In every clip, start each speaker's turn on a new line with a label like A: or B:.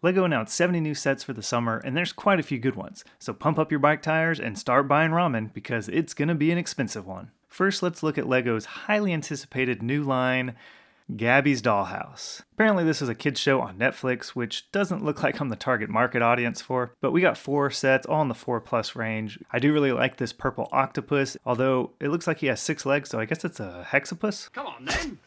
A: LEGO announced 70 new sets for the summer, and there's quite a few good ones, so pump up your bike tires and start buying ramen because it's gonna be an expensive one. First, let's look at LEGO's highly anticipated new line, Gabbys Dollhouse. Apparently this is a kids show on Netflix, which doesn't look like I'm the target market audience for, but we got 4 sets, all in the 4+ range. I do really like this purple octopus, although it looks like he has 6 legs, so I guess it's a hexapus?
B: Come on then!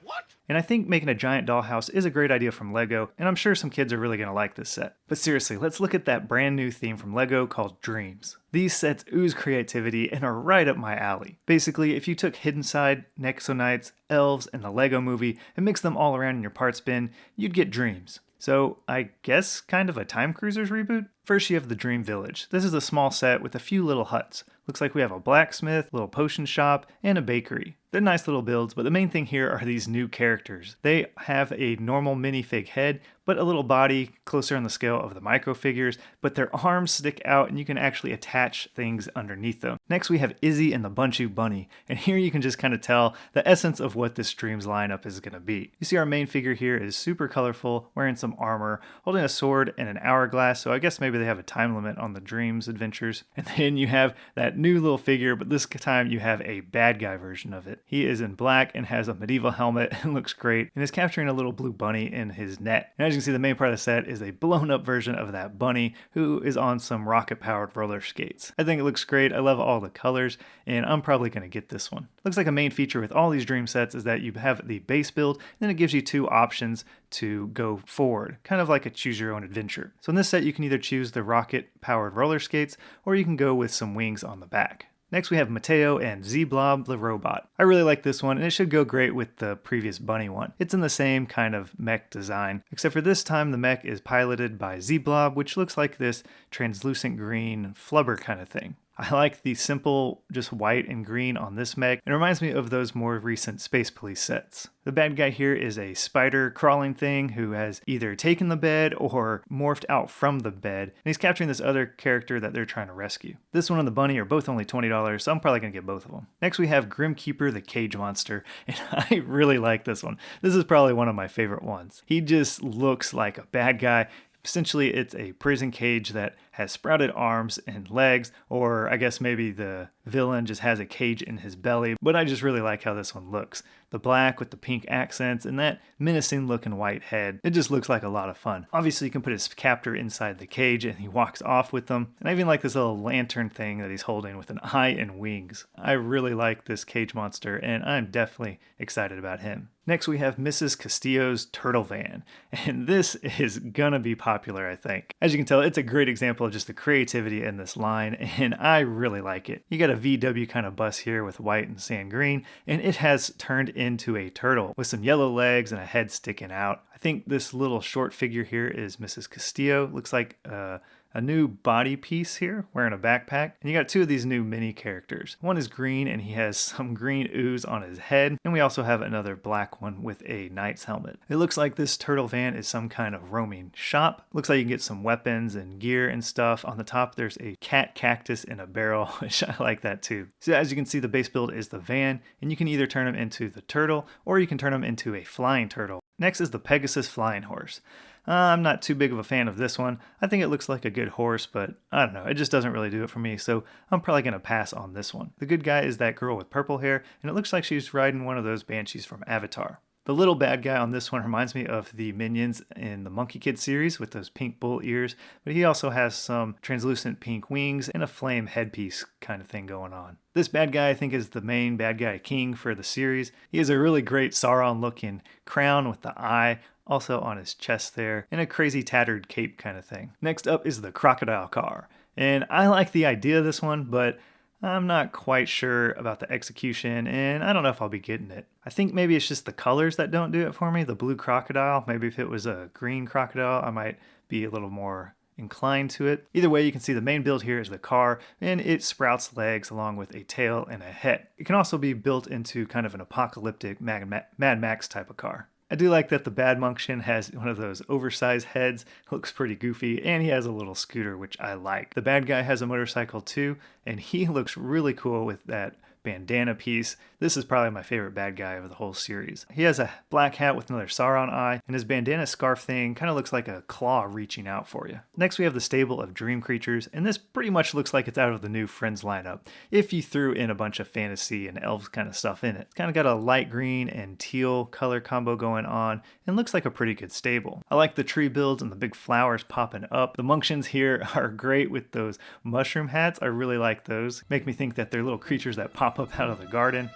B: What?
A: And I think making a giant dollhouse is a great idea from LEGO, and I'm sure some kids are really going to like this set. But seriously, let's look at that brand new theme from LEGO called Dreams. These sets ooze creativity and are right up my alley. Basically, if you took Hidden Side, Nexonites, Elves, and the LEGO Movie and mixed them all around in your parts bin, you'd get Dreams. So, I guess kind of a Time Cruisers reboot? First you have the Dream Village. This is a small set with a few little huts. Looks like we have a blacksmith, little potion shop, and a bakery. They're nice little builds, but the main thing here are these new characters. They have a normal minifig head, but a little body closer on the scale of the microfigures, but their arms stick out and you can actually attach things underneath them. Next we have Izzy and the Bunchu Bunny, and here you can just kind of tell the essence of what this Dreams lineup is going to be. You see our main figure here is super colorful, wearing some armor, holding a sword and an hourglass, so I guess maybe they have a time limit on the Dreams adventures. And then you have that new little figure, but this time you have a bad guy version of it. He is in black and has a medieval helmet and looks great, and is capturing a little blue bunny in his net. And as you can see, the main part of the set is a blown up version of that bunny who is on some rocket powered roller skates. I think it looks great. I love all the colors, and I'm probably going to get this one. Looks like a main feature with all these Dream sets is that you have the base build, and then it gives you 2 options to go forward, kind of like a choose your own adventure. So in this set you can either choose the rocket powered roller skates, or you can go with some wings on the back. Next we have Mateo and Z-Blob the robot. I really like this one, and it should go great with the previous bunny one. It's in the same kind of mech design, except for this time the mech is piloted by Z-Blob, which looks like this translucent green flubber kind of thing. I like the simple, just white and green on this mech. It reminds me of those more recent Space Police sets. The bad guy here is a spider crawling thing who has either taken the bed or morphed out from the bed, and he's capturing this other character that they're trying to rescue. This one and the bunny are both only $20, so I'm probably going to get both of them. Next we have Grimkeeper the Cage Monster, and I really like this one. This is probably one of my favorite ones. He just looks like a bad guy. Essentially, it's a prison cage that has sprouted arms and legs, or I guess maybe the villain just has a cage in his belly, but I just really like how this one looks. The black with the pink accents and that menacing looking white head. It just looks like a lot of fun. Obviously you can put his captor inside the cage and he walks off with them. And I even like this little lantern thing that he's holding with an eye and wings. I really like this cage monster and I'm definitely excited about him. Next we have Mrs. Castillo's Turtle Van, and this is gonna be popular, I think. As you can tell, it's a great example of just the creativity in this line, and I really like it. You got a VW kind of bus here with white and sand green, and it has turned into a turtle with some yellow legs and a head sticking out. I think this little short figure here is Mrs. Castillo. Looks like a new body piece here, wearing a backpack. And you got 2 of these new mini characters. One is green and he has some green ooze on his head. And we also have another black one with a knight's helmet. It looks like this turtle van is some kind of roaming shop. Looks like you can get some weapons and gear and stuff. On the top there's a cat cactus in a barrel, which I like that too. So as you can see, the base build is the van, and you can either turn him into the turtle or you can turn him into a flying turtle. Next is the Pegasus Flying Horse. I'm not too big of a fan of this one. I think it looks like a good horse, but I don't know, it just doesn't really do it for me, so I'm probably going to pass on this one. The good guy is that girl with purple hair, and it looks like she's riding one of those banshees from Avatar. The little bad guy on this one reminds me of the minions in the Monkey Kid series with those pink bull ears, but he also has some translucent pink wings and a flame headpiece kind of thing going on. This bad guy I think is the main bad guy king for the series. He has a really great Sauron looking crown with the eye also on his chest there, and a crazy tattered cape kind of thing. Next up is the crocodile car, and I like the idea of this one, but I'm not quite sure about the execution, and I don't know if I'll be getting it. I think maybe it's just the colors that don't do it for me. The blue crocodile, maybe if it was a green crocodile, I might be a little more inclined to it. Either way, you can see the main build here is the car, and it sprouts legs along with a tail and a head. It can also be built into kind of an apocalyptic Mad Max type of car. I do like that the Bad Monkshin has one of those oversized heads, looks pretty goofy, and he has a little scooter, which I like. The bad guy has a motorcycle too, and he looks really cool with that bandana piece. This is probably my favorite bad guy of the whole series. He has a black hat with another Sauron eye, and his bandana scarf thing kind of looks like a claw reaching out for you. Next we have the stable of dream creatures, and this pretty much looks like it's out of the new Friends lineup, if you threw in a bunch of fantasy and elves kind of stuff in it. It's kind of got a light green and teal color combo going on, and looks like a pretty good stable. I like the tree builds and the big flowers popping up. The Munchkins here are great with those mushroom hats. I really like those. Make me think that they're little creatures that pop up out of the garden.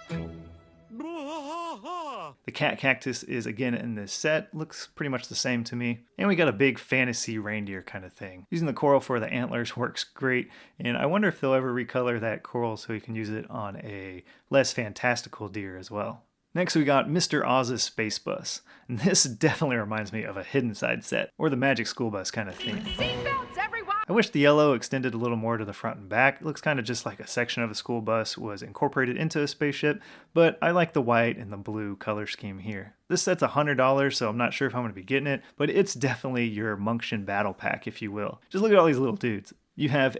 A: The cat cactus is again in this set, looks pretty much the same to me. And we got a big fantasy reindeer kind of thing. Using the coral for the antlers works great, and I wonder if they'll ever recolor that coral so you can use it on a less fantastical deer as well. Next we got Mr. Oz's Space Bus, and this definitely reminds me of a Hidden Side set, or the Magic School Bus kind of theme. I wish the yellow extended a little more to the front and back. It looks kind of just like a section of a school bus was incorporated into a spaceship, but I like the white and the blue color scheme here. This set's $100, so I'm not sure if I'm going to be getting it, but it's definitely your Munchkin battle pack, if you will. Just look at all these little dudes. You have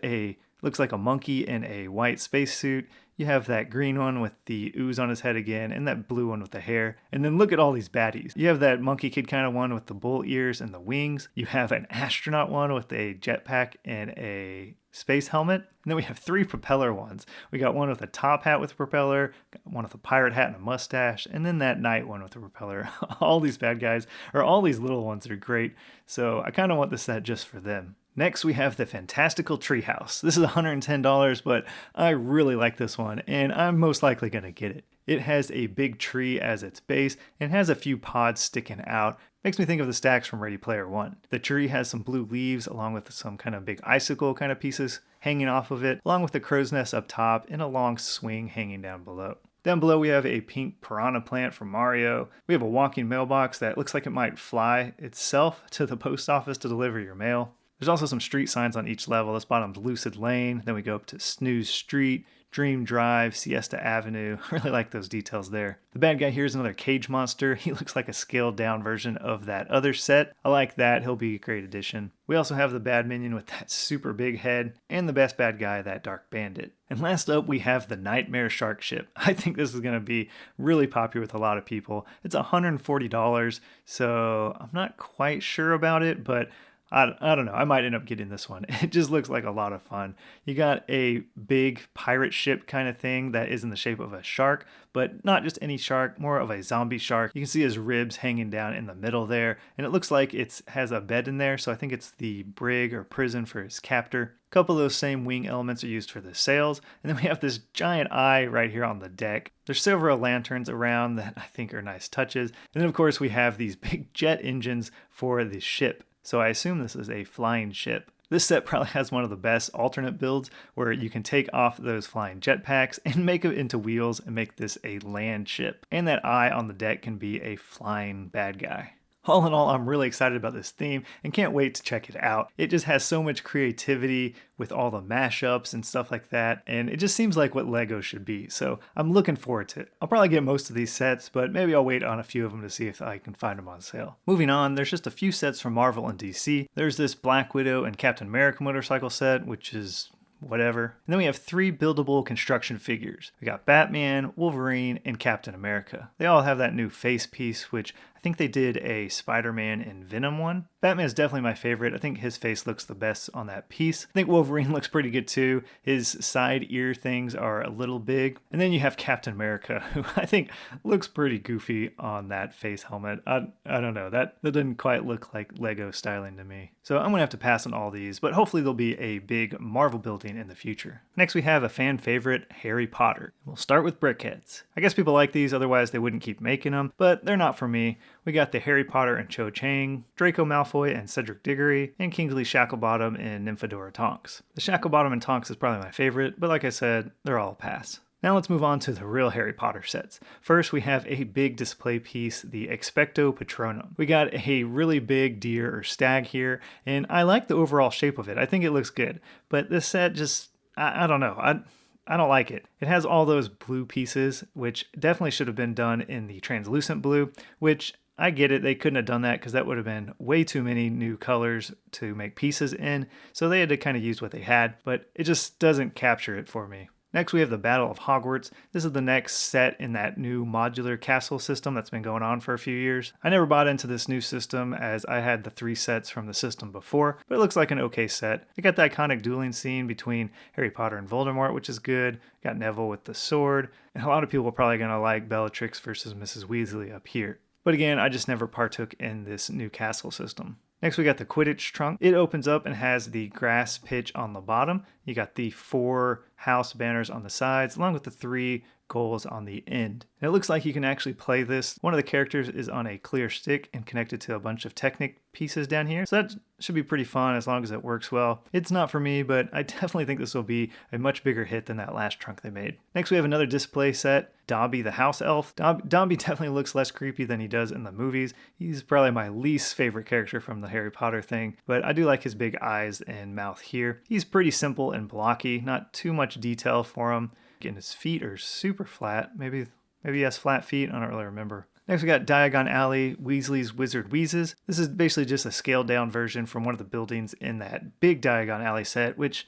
A: looks like a monkey in a white spacesuit. You have that green one with the ooze on his head again, and that blue one with the hair. And then look at all these baddies. You have that monkey kid kind of one with the bull ears and the wings. You have an astronaut one with a jetpack and a space helmet. And then we have 3 propeller ones. We got one with a top hat with a propeller, one with a pirate hat and a mustache, and then that knight one with a propeller. All these bad guys, or all these little ones are great. So I kind of want this set just for them. Next, we have the Fantastical Treehouse. This is $110, but I really like this one, and I'm most likely going to get it. It has a big tree as its base, and has a few pods sticking out. Makes me think of the stacks from Ready Player One. The tree has some blue leaves, along with some kind of big icicle kind of pieces hanging off of it, along with the crow's nest up top, and a long swing hanging down below. Down below we have a pink piranha plant from Mario. We have a walking mailbox that looks like it might fly itself to the post office to deliver your mail. There's also some street signs on each level. This bottom's Lucid Lane. Then we go up to Snooze Street, Dream Drive, Siesta Avenue. I really like those details there. The bad guy here is another cage monster. He looks like a scaled down version of that other set. I like that. He'll be a great addition. We also have the bad minion with that super big head, and the best bad guy, that dark bandit. And last up, we have the Nightmare Shark Ship. I think this is going to be really popular with a lot of people. It's $140, so I'm not quite sure about it, but I don't know. I might end up getting this one. It just looks like a lot of fun. You got a big pirate ship kind of thing that is in the shape of a shark, but not just any shark, more of a zombie shark. You can see his ribs hanging down in the middle there, and it looks like it has a bed in there, so I think it's the brig or prison for his captor. A couple of those same wing elements are used for the sails, and then we have this giant eye right here on the deck. There's several lanterns around that I think are nice touches, and then of course we have these big jet engines for the ship. So I assume this is a flying ship. This set probably has one of the best alternate builds where you can take off those flying jetpacks and make it into wheels and make this a land ship. And that eye on the deck can be a flying bad guy. All in all, I'm really excited about this theme and can't wait to check it out. It just has so much creativity with all the mashups and stuff like that, and it just seems like what LEGO should be, so I'm looking forward to it. I'll probably get most of these sets, but maybe I'll wait on a few of them to see if I can find them on sale. Moving on, there's just a few sets from Marvel and DC. There's this Black Widow and Captain America motorcycle set, which is whatever. And then we have 3 buildable construction figures. We got Batman, Wolverine, and Captain America. They all have that new face piece, which I think they did a Spider-Man and Venom one. Batman is definitely my favorite. I think his face looks the best on that piece. I think Wolverine looks pretty good too. His side ear things are a little big. And then you have Captain America, who I think looks pretty goofy on that face helmet. I don't know. That didn't quite look like Lego styling to me. So I'm gonna have to pass on all these, but hopefully there'll be a big Marvel building in the future. Next we have a fan favorite, Harry Potter. We'll start with brickheads. I guess people like these, otherwise they wouldn't keep making them, but they're not for me. We got the Harry Potter and Cho Chang, Draco Malfoy and Cedric Diggory, and Kingsley Shacklebottom and Nymphadora Tonks. The Shacklebottom and Tonks is probably my favorite, but like I said, they're all a pass. Now let's move on to the real Harry Potter sets. First, we have a big display piece, the Expecto Patronum. We got a really big deer or stag here, and I like the overall shape of it. I think it looks good, but this set just, I don't know. I don't like it. It has all those blue pieces, which definitely should have been done in the translucent blue, which I get it. They couldn't have done that because that would have been way too many new colors to make pieces in. So they had to kind of use what they had, but it just doesn't capture it for me. Next, we have the Battle of Hogwarts. This is the next set in that new modular castle system that's been going on for a few years. I never bought into this new system as I had the 3 sets from the system before, but it looks like an okay set. They got the iconic dueling scene between Harry Potter and Voldemort, which is good. Got Neville with the sword, and a lot of people are probably going to like Bellatrix versus Mrs. Weasley up here. But again, I just never partook in this new castle system. Next, we got the Quidditch trunk. It opens up and has the grass pitch on the bottom. You got the 4 house banners on the sides, along with the 3 goals on the end. And it looks like you can actually play this. One of the characters is on a clear stick and connected to a bunch of Technic pieces down here. So that should be pretty fun as long as it works well. It's not for me, but I definitely think this will be a much bigger hit than that last trunk they made. Next, we have another display set, Dobby the house elf. Dobby definitely looks less creepy than he does in the movies. He's probably my least favorite character from the Harry Potter thing, but I do like his big eyes and mouth here. He's pretty simple and blocky, not too much detail for him. And his feet are super flat. Maybe he has flat feet. I don't really remember. Next, we got Diagon Alley, Weasley's Wizard Wheezes. This is basically just a scaled down version from one of the buildings in that big Diagon Alley set, which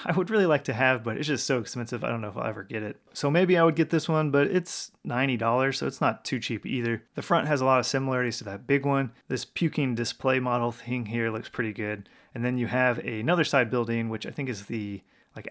A: I would really like to have, but it's just so expensive. I don't know if I'll ever get it. So maybe I would get this one, but it's $90, so it's not too cheap either. The front has a lot of similarities to that big one. This puking display model thing here looks pretty good. And then you have another side building, which I think is the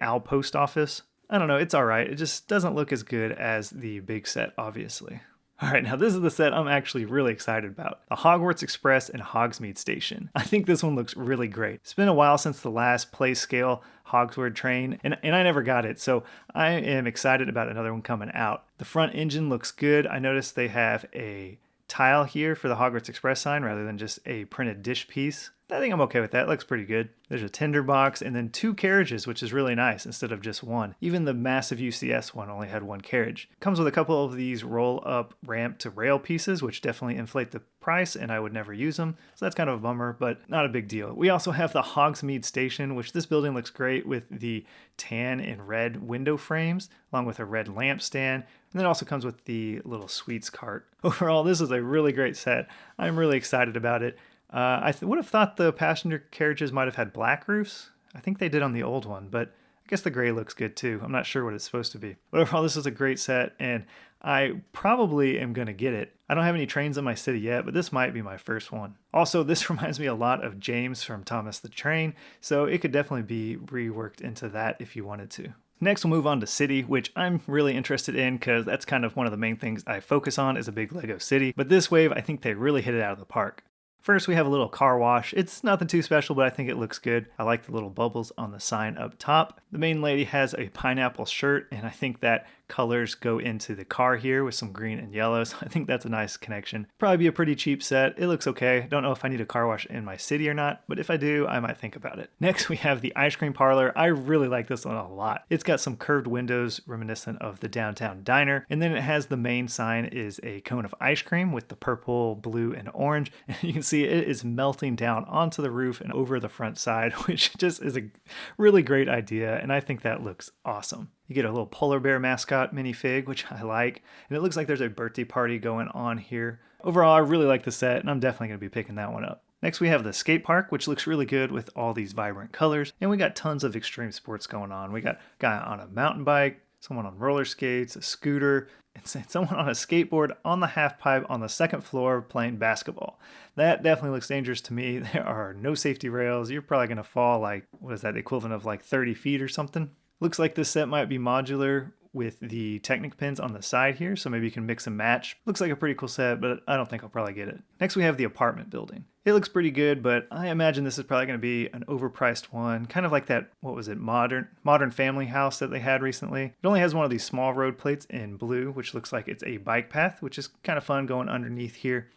A: Owl Post Office. I don't know, it's alright. It just doesn't look as good as the big set, obviously. Alright, now this is the set I'm actually really excited about. The Hogwarts Express and Hogsmeade Station. I think this one looks really great. It's been a while since the last play scale Hogsmeade train, and I never got it, so I am excited about another one coming out. The front engine looks good. I noticed they have a tile here for the Hogwarts Express sign rather than just a printed dish piece. I think I'm okay with that. It looks pretty good. There's a tinderbox and then 2 carriages, which is really nice instead of just 1. Even the massive UCS one only had 1 carriage. Comes with a couple of these roll-up ramp to rail pieces, which definitely inflate the price, and I would never use them. So that's kind of a bummer, but not a big deal. We also have the Hogsmeade Station, which this building looks great with the tan and red window frames, along with a red lampstand. And then it also comes with the little sweets cart. Overall, this is a really great set. I'm really excited about it. I would have thought the passenger carriages might have had black roofs. I think they did on the old one, but I guess the gray looks good too. I'm not sure what it's supposed to be. But overall, this is a great set, and I probably am going to get it. I don't have any trains in my city yet, but this might be my first one. Also, this reminds me a lot of James from Thomas the Train, so it could definitely be reworked into that if you wanted to. Next, we'll move on to City, which I'm really interested in because that's kind of one of the main things I focus on is a big Lego city. But this wave, I think they really hit it out of the park. First, we have a little car wash. It's nothing too special, but I think it looks good. I like the little bubbles on the sign up top. The main lady has a pineapple shirt, and I think that colors go into the car here with some green and yellow, so I think that's a nice connection. Probably be a pretty cheap set. It looks okay. Don't know if I need a car wash in my city or not, but if I do, I might think about it. Next, we have the ice cream parlor. I really like this one a lot. It's got some curved windows reminiscent of the downtown diner, and then it has the main sign is a cone of ice cream with the purple, blue, and orange, and you can see it is melting down onto the roof and over the front side, which just is a really great idea, and I think that looks awesome. You get a little polar bear mascot minifig, which I like, and it looks like there's a birthday party going on here. Overall, I really like the set, and I'm definitely going to be picking that one up. Next, we have the skate park, which looks really good with all these vibrant colors, and we got tons of extreme sports going on. We got a guy on a mountain bike, someone on roller skates, a scooter, and someone on a skateboard on the half pipe on the second floor playing basketball. That definitely looks dangerous to me. There are no safety rails. You're probably going to fall like, what is that, the equivalent of like 30 feet or something? Looks like this set might be modular with the Technic pins on the side here, so maybe you can mix and match. Looks like a pretty cool set, but I don't think I'll probably get it. Next, we have the apartment building. It looks pretty good, but I imagine this is probably going to be an overpriced one, kind of like that, what was it, Modern Family house that they had recently. It only has one of these small road plates in blue, which looks like it's a bike path, which is kind of fun going underneath here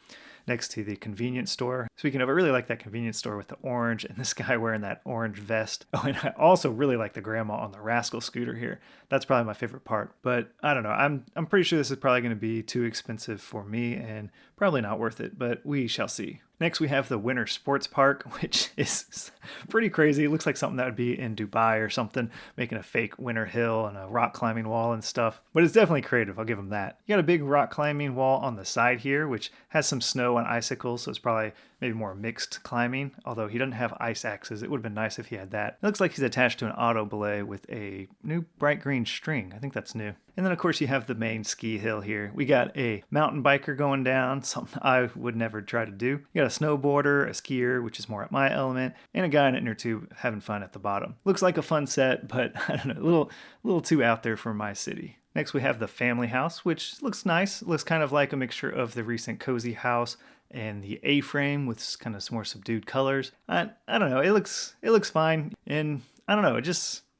A: next to the convenience store. Speaking of, I really like that convenience store with the orange and this guy wearing that orange vest. Oh, and I also really like the grandma on the Rascal scooter here. That's probably my favorite part, but I don't know. I'm pretty sure this is probably going to be too expensive for me and probably not worth it, but we shall see. Next, we have the Winter Sports Park, which is pretty crazy. It looks like something that would be in Dubai or something, making a fake winter hill and a rock climbing wall and stuff. But it's definitely creative, I'll give them that. You got a big rock climbing wall on the side here, which has some snow and icicles, so it's probably maybe more mixed climbing, although he doesn't have ice axes. It would have been nice if he had that. It looks like he's attached to an auto belay with a new bright green string. I think that's new. And then, of course, you have the main ski hill here. We got a mountain biker going down, something I would never try to do. You got a snowboarder, a skier, which is more at my element, and a guy in an inner tube having fun at the bottom. Looks like a fun set, but I don't know, a little too out there for my city. Next, we have the family house, which looks nice. It looks kind of like a mixture of the recent cozy house and the A-frame with kind of some more subdued colors. I don't know. It looks fine, and I don't know. It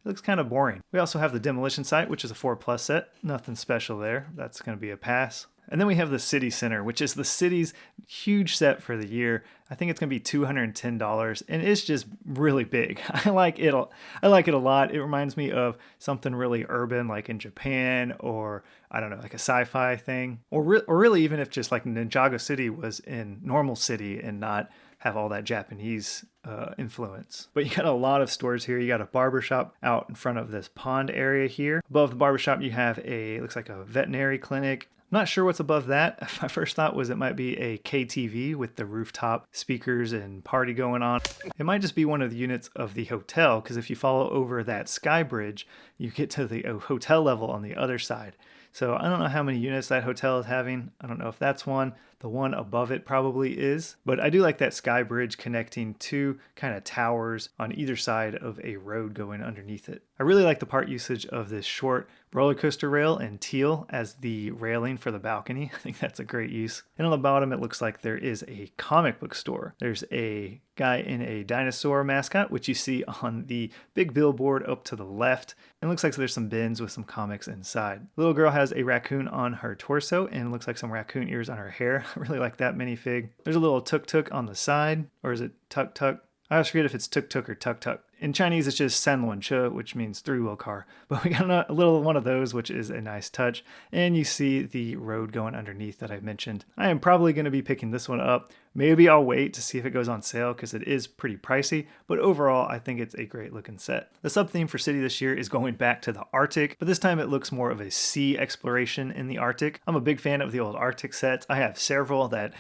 A: looks kind of boring. We also have the demolition site, which is a 4+ set. Nothing special there. That's going to be a pass. And then we have the city center, which is the city's huge set for the year. I think it's going to be $210, and it's just really big. I like it a lot. It reminds me of something really urban, like in Japan, or I don't know, like a sci-fi thing, or really even if just like Ninjago City was in normal city and not have all that Japanese influence. But you got a lot of stores here. You got a barbershop out in front of this pond area here. Above the barbershop, you have looks like a veterinary clinic. I'm not sure what's above that. My first thought was it might be a KTV with the rooftop speakers and party going on. It might just be one of the units of the hotel, because if you follow over that sky bridge, you get to the hotel level on the other side. So I don't know how many units that hotel is having. I don't know if that's one. The one above it probably is. But I do like that sky bridge connecting two kind of towers on either side of a road going underneath it. I really like the part usage of this short roller coaster rail and teal as the railing for the balcony. I think that's a great use. And on the bottom, it looks like there is a comic book store. There's a guy in a dinosaur mascot, which you see on the big billboard up to the left. And it looks like there's some bins with some comics inside. The little girl has a raccoon on her torso, and it looks like some raccoon ears on her hair. I really like that minifig. There's a little tuk-tuk on the side, or is it tuk-tuk? I always forget if it's tuk-tuk or tuk-tuk. In Chinese, it's just sanluan che, which means three-wheel car. But we got a little one of those, which is a nice touch. And you see the road going underneath that I mentioned. I am probably going to be picking this one up. Maybe I'll wait to see if it goes on sale because it is pretty pricey. But overall, I think it's a great looking set. The sub-theme for City this year is going back to the Arctic, but this time it looks more of a sea exploration in the Arctic. I'm a big fan of the old Arctic sets. I have several that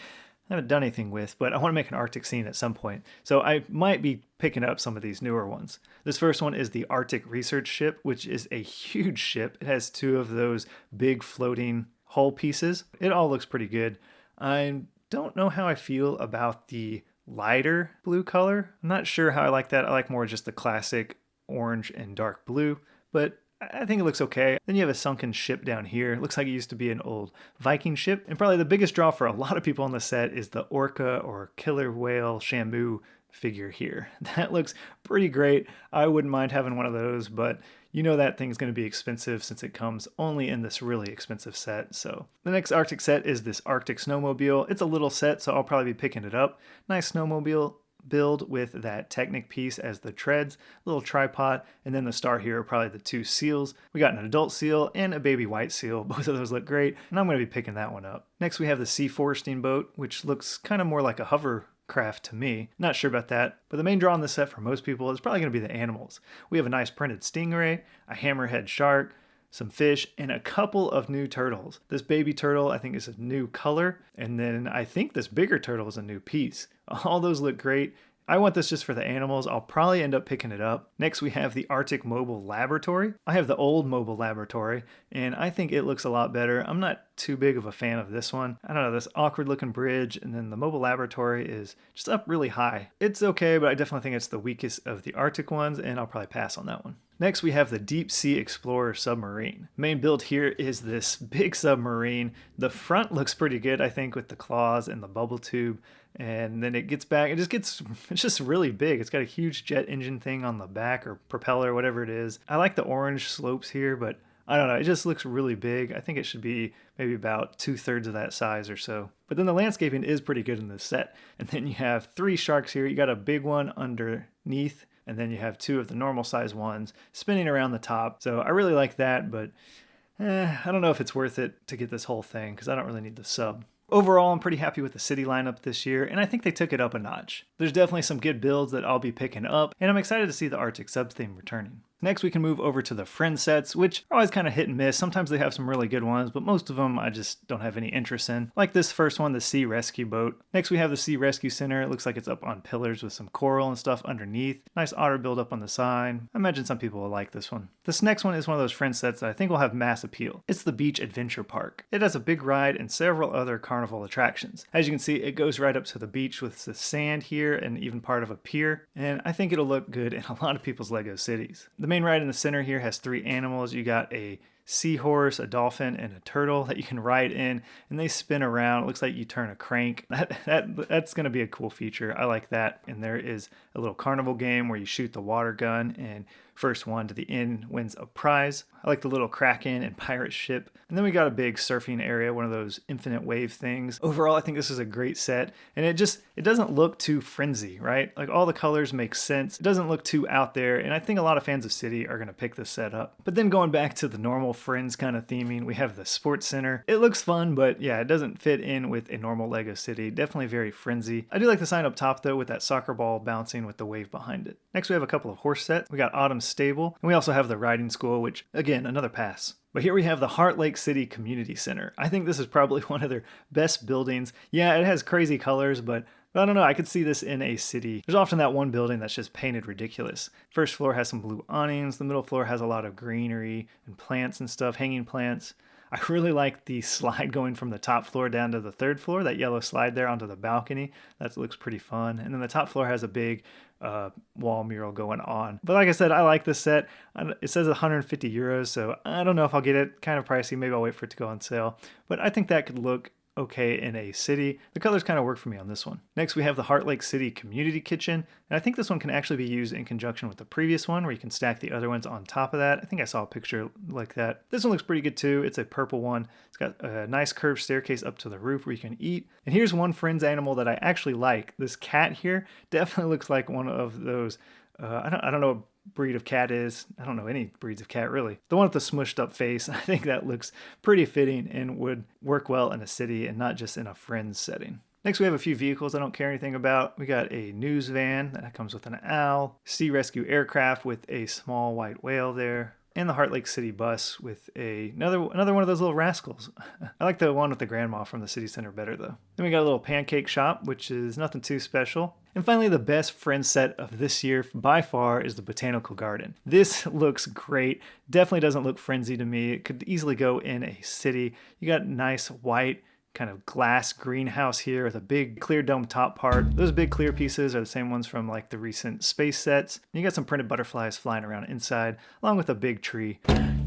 A: I haven't done anything with, but I want to make an Arctic scene at some point. So I might be picking up some of these newer ones. This first one is the Arctic Research Ship, which is a huge ship. It has two of those big floating hull pieces. It all looks pretty good. I don't know how I feel about the lighter blue color. I'm not sure how I like that. I like more just the classic orange and dark blue, but I think it looks okay. Then you have a sunken ship down here. It looks like it used to be an old Viking ship. And probably the biggest draw for a lot of people on the set is the orca or killer whale Shamu figure here. That looks pretty great. I wouldn't mind having one of those, but you know that thing's going to be expensive since it comes only in this really expensive set. So the next Arctic set is this Arctic snowmobile. It's a little set, so I'll probably be picking it up. Nice snowmobile build with that Technic piece as the treads, little tripod, and then the star here are probably the two seals. We got an adult seal and a baby white seal. Both of those look great, and I'm going to be picking that one up. Next, we have the Sea Foresting boat, which looks kind of more like a hovercraft to me. Not sure about that, but the main draw on this set for most people is probably going to be the animals. We have a nice printed stingray, a hammerhead shark, some fish, and a couple of new turtles. This baby turtle, I think, is a new color, and then I think this bigger turtle is a new piece. All those look great. I want this just for the animals. I'll probably end up picking it up. Next, we have the Arctic Mobile Laboratory. I have the old Mobile Laboratory, and I think it looks a lot better. I'm not too big of a fan of this one. I don't know, this awkward looking bridge, and then the Mobile Laboratory is just up really high. It's okay, but I definitely think it's the weakest of the Arctic ones, and I'll probably pass on that one. Next, we have the Deep Sea Explorer submarine. Main build here is this big submarine. The front looks pretty good, I think, with the claws and the bubble tube. And then it gets back, it's just really big. It's got a huge jet engine thing on the back, or propeller, whatever it is. I like the orange slopes here, but I don't know, it just looks really big. I think it should be maybe about 2/3 of that size or so. But then the landscaping is pretty good in this set. And then you have 3 sharks here. You got a big one underneath, and then you have 2 of the normal size ones spinning around the top. So I really like that, but I don't know if it's worth it to get this whole thing because I don't really need the sub. Overall, I'm pretty happy with the city lineup this year, and I think they took it up a notch. There's definitely some good builds that I'll be picking up, and I'm excited to see the Arctic Sub theme returning. Next, we can move over to the Friend sets, which are always kind of hit and miss. Sometimes they have some really good ones, but most of them I just don't have any interest in. Like this first one, the Sea Rescue Boat. Next, we have the Sea Rescue Center. It looks like it's up on pillars with some coral and stuff underneath. Nice otter build up on the side. I imagine some people will like this one. This next one is one of those Friend sets that I think will have mass appeal. It's the Beach Adventure Park. It has a big ride and several other carnival attractions. As you can see, it goes right up to the beach with the sand here and even part of a pier, and I think it'll look good in a lot of people's Lego cities. The main ride in the center here has 3 animals. You got a seahorse, a dolphin, and a turtle that you can ride in, and they spin around. It looks like you turn a crank. That's going to be a cool feature. I like that. And there is a little carnival game where you shoot the water gun, and first one to the end wins a prize. I like the little kraken and pirate ship. And then we got a big surfing area, one of those infinite wave things. Overall, I think this is a great set, and it doesn't look too frenzy, right? Like all the colors make sense. It doesn't look too out there, and I think a lot of fans of City are going to pick this set up. But then going back to the normal Friends kind of theming, we have the Sports Center. It looks fun, but yeah, it doesn't fit in with a normal Lego City. Definitely very frenzy. I do like the sign up top though with that soccer ball bouncing with the wave behind it. Next we have a couple of horse sets. We got Autumn Stable, and we also have the Riding School, which again, another pass. But here we have the Heart Lake City Community Center. I think this is probably one of their best buildings. Yeah, it has crazy colors, but I don't know, I could see this in a city. There's often that one building that's just painted ridiculous. First floor has some blue awnings, the middle floor has a lot of greenery and plants and stuff, hanging plants. I really like the slide going from the top floor down to the 3rd floor, that yellow slide there onto the balcony. That looks pretty fun. And then the top floor has a big wall mural going on. But like I said, I like this set. It says 150 euros, so I don't know if I'll get it. Kind of pricey. Maybe I'll wait for it to go on sale. But I think that could look okay in a city. The colors kind of work for me on this one. Next we have the Heart Lake City Community Kitchen, and I think this one can actually be used in conjunction with the previous one where you can stack the other ones on top of that. I think I saw a picture like that. This one looks pretty good too. It's a purple one. It's got a nice curved staircase up to the roof where you can eat. And here's one Friends animal that I actually like. This cat here definitely looks like one of those I don't know what breed of cat is. I don't know any breeds of cat really. The one with the smushed up face, I think that looks pretty fitting and would work well in a city and not just in a Friends setting. Next we have a few vehicles I don't care anything about. We got a news van that comes with an owl, sea rescue aircraft with a small white whale there, and the Heart Lake City bus with another one of those little rascals. I like the one with the grandma from the city center better though. Then we got a little pancake shop, which is nothing too special. And finally, the best Friends set of this year by far is the Botanical Garden. This looks great. Definitely doesn't look frenzy to me. It could easily go in a city. You got nice white kind of glass greenhouse here with a big clear dome top part. Those big clear pieces are the same ones from like the recent space sets. You got some printed butterflies flying around inside, along with a big tree.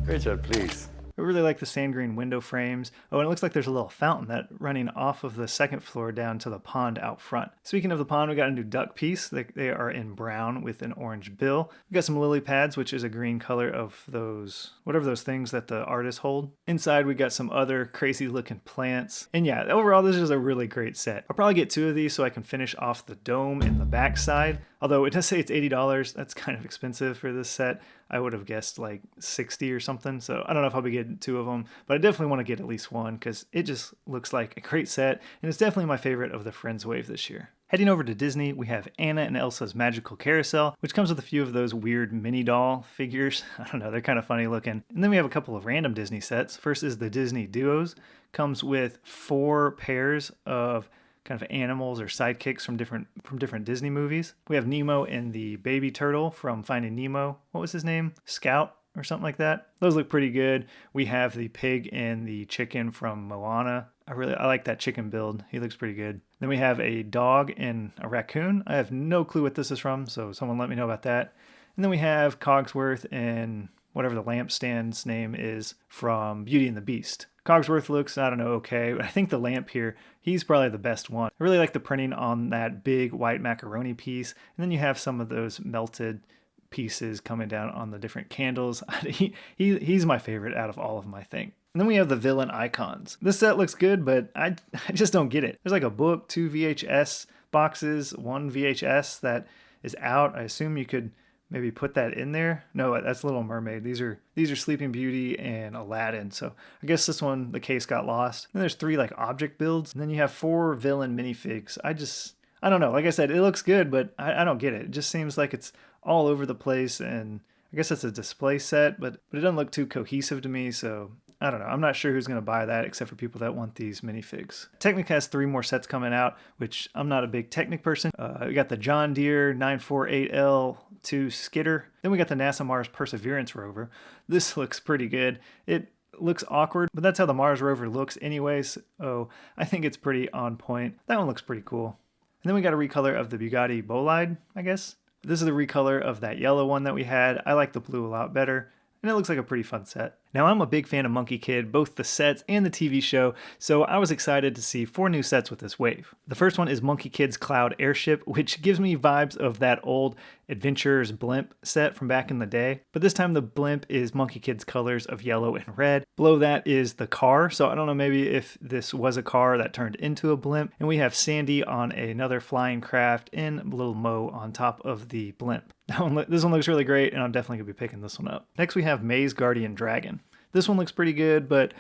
B: Great job, please.
A: I really like the sand green window frames. Oh, and it looks like there's a little fountain that running off of the 2nd floor down to the pond out front. Speaking of the pond, we got a new duck piece. They are in brown with an orange bill. We got some lily pads, which is a green color of those, whatever those things that the artists hold. Inside, we got some other crazy looking plants. And yeah, overall, this is a really great set. I'll probably get 2 of these so I can finish off the dome in the back side. Although it does say it's $80, that's kind of expensive for this set. I would have guessed like 60 or something. So I don't know if I'll be getting 2 of them, but I definitely want to get at least one because it just looks like a great set. And it's definitely my favorite of the Friends wave this year. Heading over to Disney, we have Anna and Elsa's Magical Carousel, which comes with a few of those weird mini doll figures. I don't know, they're kind of funny looking. And then we have a couple of random Disney sets. First is the Disney Duos. Comes with 4 pairs of kind of animals or sidekicks from different Disney movies. We have Nemo and the baby turtle from Finding Nemo. What was his name? Scout or something like that. Those look pretty good. We have the pig and the chicken from Moana. I like that chicken build. He looks pretty good. Then we have a dog and a raccoon. I have no clue what this is from, so someone let me know about that. And then we have Cogsworth and whatever the lampstand's name is from Beauty and the Beast. Cogsworth looks, I don't know, okay, but I think the lamp here, he's probably the best one. I really like the printing on that big white macaroni piece, and then you have some of those melted pieces coming down on the different candles. He's my favorite out of all of them, I think. And then we have the villain icons. This set looks good, but I just don't get it. There's like a book, 2 VHS boxes, 1 VHS that is out. I assume you could maybe put that in there. No, that's Little Mermaid. These are Sleeping Beauty and Aladdin. So I guess this one, the case got lost. And there's 3 like object builds, and then you have 4 villain minifigs. I don't know. Like I said, it looks good, but I don't get it. It just seems like it's all over the place, and I guess it's a display set, but it doesn't look too cohesive to me, so I don't know. I'm not sure who's going to buy that except for people that want these minifigs. Technic has 3 more sets coming out, which I'm not a big Technic person. We got the John Deere 948L2 skidder. Then we got the NASA Mars Perseverance rover. This looks pretty good. It looks awkward, but that's how the Mars rover looks anyways. So I think it's pretty on point. That one looks pretty cool. And then we got a recolor of the Bugatti Bolide, I guess. This is the recolor of that yellow one that we had. I like the blue a lot better, and it looks like a pretty fun set. Now, I'm a big fan of Monkey Kid, both the sets and the TV show, so I was excited to see 4 new sets with this wave. The first one is Monkey Kid's Cloud Airship, which gives me vibes of that old Adventurers blimp set from back in the day, but this time the blimp is Monkey Kid's colors of yellow and red. Below that is the car, so I don't know maybe if this was a car that turned into a blimp, and we have Sandy on another flying craft and Little Mo on top of the blimp. This one looks really great, and I'm definitely going to be picking this one up. Next we have Maze Guardian Dragon. This one looks pretty good, but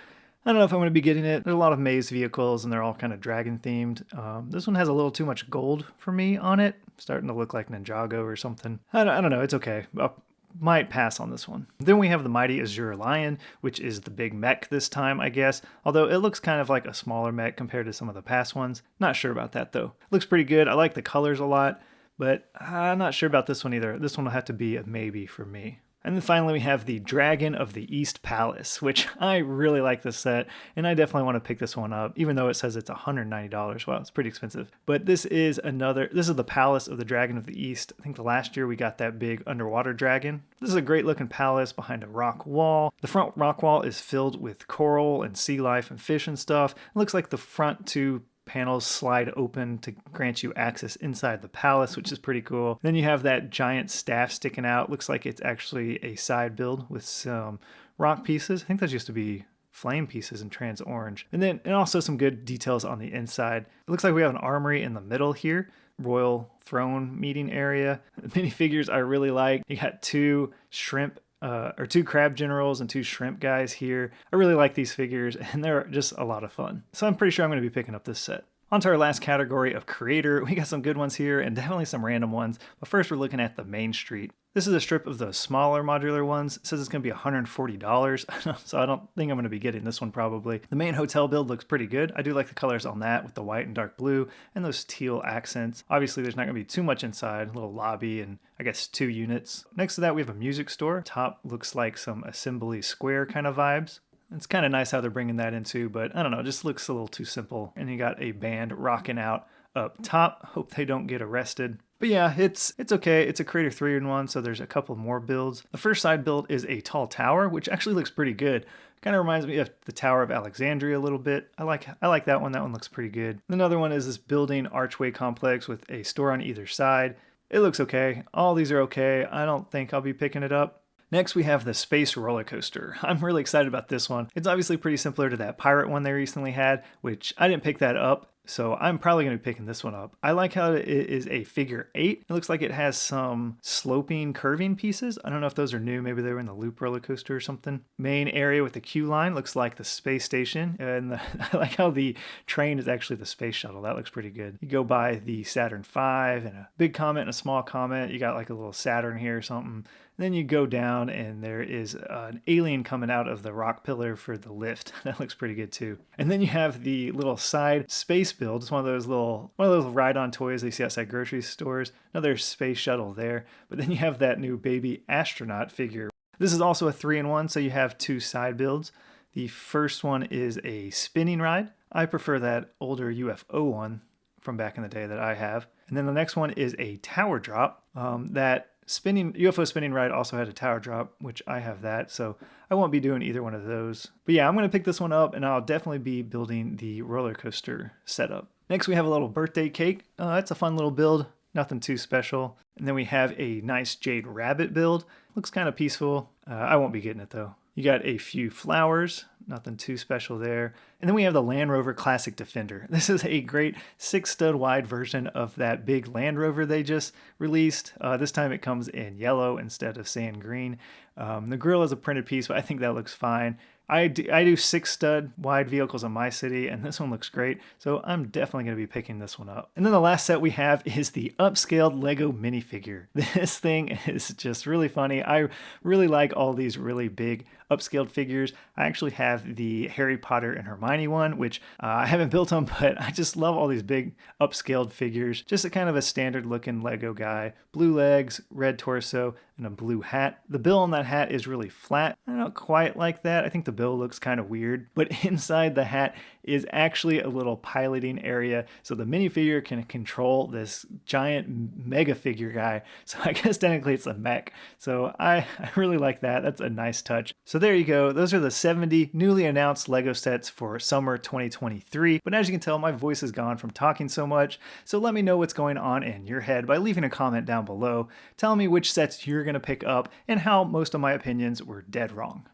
A: I don't know if I'm going to be getting it. There's a lot of maze vehicles, and they're all kind of dragon themed. This one has a little too much gold for me on it. Starting to look like Ninjago or something. I don't know. It's okay. I might pass on this one. Then we have the Mighty Azure Lion, which is the big mech this time, I guess. Although it looks kind of like a smaller mech compared to some of the past ones. Not sure about that, though. Looks pretty good. I like the colors a lot, but I'm not sure about this one either. This one will have to be a maybe for me. And then finally we have the Dragon of the East Palace, which I really like this set, and I definitely want to pick this one up, even though it says it's $190. Wow, it's pretty expensive. But this is the Palace of the Dragon of the East. I think the last year we got that big underwater dragon. This is a great looking palace behind a rock wall. The front rock wall is filled with coral and sea life and fish and stuff. It looks like the front 2 panels slide open to grant you access inside the palace, which is pretty cool. Then you have that giant staff sticking out. Looks like it's actually a side build with some rock pieces. I think those used to be flame pieces in trans orange. And also some good details on the inside. It looks like we have an armory in the middle here. Royal throne meeting area. The minifigures I really like. You got 2 shrimp or 2 crab generals and 2 shrimp guys here. I really like these figures, and they're just a lot of fun. So I'm pretty sure I'm going to be picking up this set. On to our last category of creator. We got some good ones here and definitely some random ones. But first we're looking at the Main Street. This is a strip of the smaller modular ones. It says it's going to be $140, so I don't think I'm going to be getting this one probably. The main hotel build looks pretty good. I do like the colors on that with the white and dark blue and those teal accents. Obviously there's not going to be too much inside. A little lobby and I guess 2 units. Next to that we have a music store. Top looks like some Assembly Square kind of vibes. It's kind of nice how they're bringing that into, but I don't know, it just looks a little too simple. And you got a band rocking out up top. Hope they don't get arrested. But yeah, it's okay. It's a Creator 3-in-1, so there's a couple more builds. The first side build is a tall tower, which actually looks pretty good. Kind of reminds me of the Tower of Alexandria a little bit. I like that one. That one looks pretty good. Another one is this building archway complex with a store on either side. It looks okay. All these are okay. I don't think I'll be picking it up. Next, we have the Space Roller Coaster. I'm really excited about this one. It's obviously pretty similar to that pirate one they recently had, which I didn't pick that up, so I'm probably going to be picking this one up. I like how it is a figure 8. It looks like it has some sloping, curving pieces. I don't know if those are new. Maybe they were in the Loop roller coaster or something. Main area with the queue line looks like the space station, and I like how the train is actually the space shuttle. That looks pretty good. You go by the Saturn V and a big comet and a small comet. You got like a little Saturn here or something. Then you go down and there is an alien coming out of the rock pillar for the lift. That looks pretty good too. And then you have the little side space build. It's one of those ride-on toys they see outside grocery stores. Another space shuttle there. But then you have that new baby astronaut figure. This is also a 3-in-1, so you have 2 side builds. The first one is a spinning ride. I prefer that older UFO one from back in the day that I have. And then the next one is a tower drop. That UFO spinning ride also had a tower drop, which I have that, so I won't be doing either one of those. But yeah, I'm going to pick this one up, and I'll definitely be building the roller coaster setup. Next, we have a little birthday cake. That's a fun little build, nothing too special. And then we have a nice Jade Rabbit build. Looks kind of peaceful. I won't be getting it though. You got a few flowers, nothing too special there. And then we have the Land Rover Classic Defender. This is a great 6-stud wide version of that big Land Rover they just released. This time it comes in yellow instead of sand green. The grille is a printed piece, but I think that looks fine. I do 6-stud wide vehicles in my city, and this one looks great, so I'm definitely going to be picking this one up. And then the last set we have is the upscaled Lego minifigure. This thing is just really funny. I really like all these really big upscaled figures. I actually have the Harry Potter and Hermione one, which I haven't built them, but I just love all these big upscaled figures. Just a kind of a standard looking Lego guy. Blue legs, red torso, and a blue hat. The bill on that hat is really flat. I don't quite like that. I think the bill looks kind of weird, but inside the hat is actually a little piloting area, so the minifigure can control this giant mega figure guy. So I guess technically it's a mech. So I really like that. That's a nice touch. So there you go. Those are the 70 newly announced Lego sets for summer 2023. But as you can tell, my voice is gone from talking so much. So let me know what's going on in your head by leaving a comment down below. Tell me which sets you're going to pick up and how most of my opinions were dead wrong.